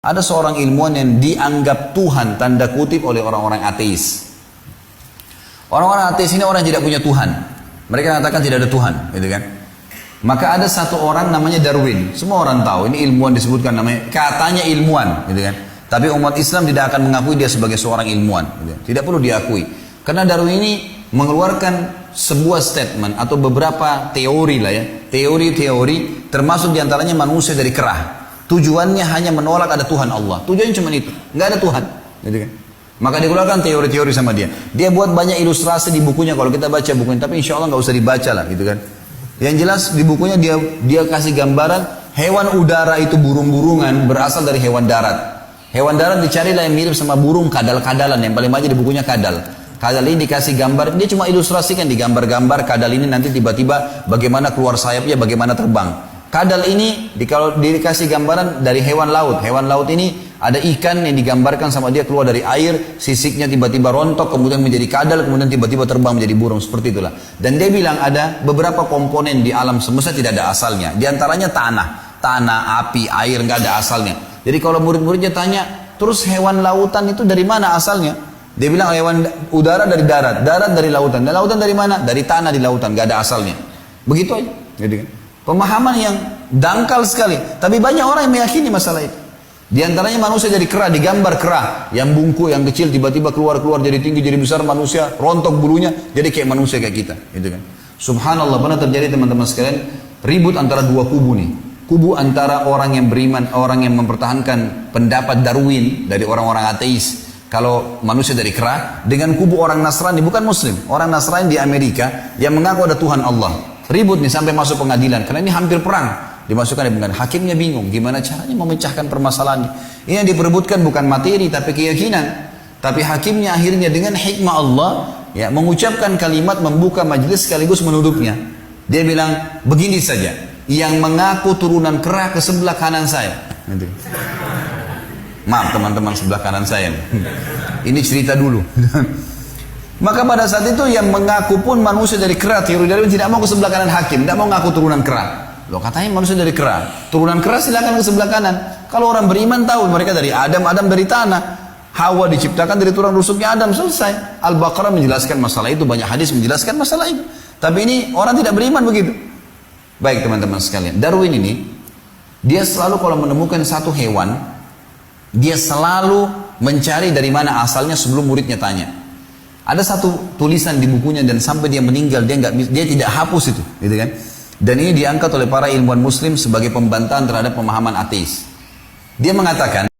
Ada seorang ilmuwan yang dianggap Tuhan tanda kutip oleh orang-orang ateis. Orang-orang ateis ini orang yang tidak punya Tuhan. Mereka mengatakan tidak ada Tuhan, gitu kan? Maka ada satu orang namanya Darwin. Semua orang tahu, ini ilmuwan disebutkan namanya, katanya ilmuwan, gitu kan? Tapi umat Islam tidak akan mengakui dia sebagai seorang ilmuwan, gitu. Tidak perlu diakui. Karena Darwin ini mengeluarkan sebuah statement atau beberapa teori lah ya, teori-teori termasuk diantaranya manusia dari kerah. Tujuannya hanya menolak ada Tuhan Allah. Tujuannya cuma itu, nggak ada Tuhan, gitu kan? Maka dikeluarkan teori-teori sama dia. Dia buat banyak ilustrasi di bukunya. Kalau kita baca bukunya, tapi insya Allah nggak usah dibaca lah, gitu kan? Yang jelas di bukunya dia kasih gambaran hewan udara itu burung-burungan berasal dari hewan darat. Hewan darat dicarilah yang mirip sama burung kadal-kadalan, yang paling banyak di bukunya kadal. Kadal ini dikasih gambar, dia cuma ilustrasikan di gambar-gambar kadal ini nanti tiba-tiba bagaimana keluar sayapnya, bagaimana terbang. Kadal ini kalau dikasih gambaran dari hewan laut. Hewan laut ini ada ikan yang digambarkan sama dia keluar dari air, sisiknya tiba-tiba rontok, kemudian menjadi kadal, kemudian tiba-tiba terbang menjadi burung, seperti itulah. Dan dia bilang ada beberapa komponen di alam semesta tidak ada asalnya. Di antaranya tanah, api, air, nggak ada asalnya. Jadi kalau murid-muridnya tanya, terus hewan lautan itu dari mana asalnya? Dia bilang hewan udara dari darat dari lautan. Dan lautan dari mana? Dari tanah di lautan, nggak ada asalnya. Begitu aja. Gitu kan? Pemahaman yang dangkal sekali. Tapi banyak orang yang meyakini masalah itu. Di antaranya manusia jadi kera, digambar kera. Yang bungkuk, yang kecil, tiba-tiba keluar jadi tinggi, jadi besar manusia. Rontok bulunya, jadi kayak manusia kayak kita. Gitu kan. Subhanallah, pernah terjadi teman-teman sekalian. Ribut antara dua kubu nih. Kubu antara orang yang beriman, orang yang mempertahankan pendapat Darwin dari orang-orang ateis. Kalau manusia dari kera. Dengan kubu orang Nasrani, bukan Muslim. Orang Nasrani di Amerika yang mengaku ada Tuhan Allah. Ribut nih sampai masuk pengadilan, karena ini hampir perang. Dimasukkan di pengadilan, hakimnya bingung, gimana caranya memecahkan permasalahan ini. Ini yang diperebutkan bukan materi, tapi keyakinan. Tapi hakimnya akhirnya dengan hikmah Allah, ya mengucapkan kalimat membuka majelis sekaligus menutupnya. Dia bilang, begini saja, yang mengaku turunan kera ke sebelah kanan saya. Maaf teman-teman sebelah kanan saya. Ini cerita dulu. Maka pada saat itu yang mengaku pun manusia dari kera, teori Darwin tidak mau ke sebelah kanan hakim, tidak mau ngaku turunan kera. Loh katanya manusia dari kera, turunan kera silakan ke sebelah kanan. Kalau orang beriman tahu mereka dari Adam dari tanah. Hawa diciptakan dari tulang rusuknya Adam, selesai. Al-Baqarah menjelaskan masalah itu, banyak hadis menjelaskan masalah itu. Tapi ini orang tidak beriman begitu. Baik teman-teman sekalian, Darwin ini dia selalu kalau menemukan satu hewan, dia selalu mencari dari mana asalnya sebelum muridnya tanya. Ada satu tulisan di bukunya dan sampai dia meninggal dia tidak hapus itu, gitu kan? Dan ini diangkat oleh para ilmuwan Muslim sebagai pembantahan terhadap pemahaman ateis. Dia mengatakan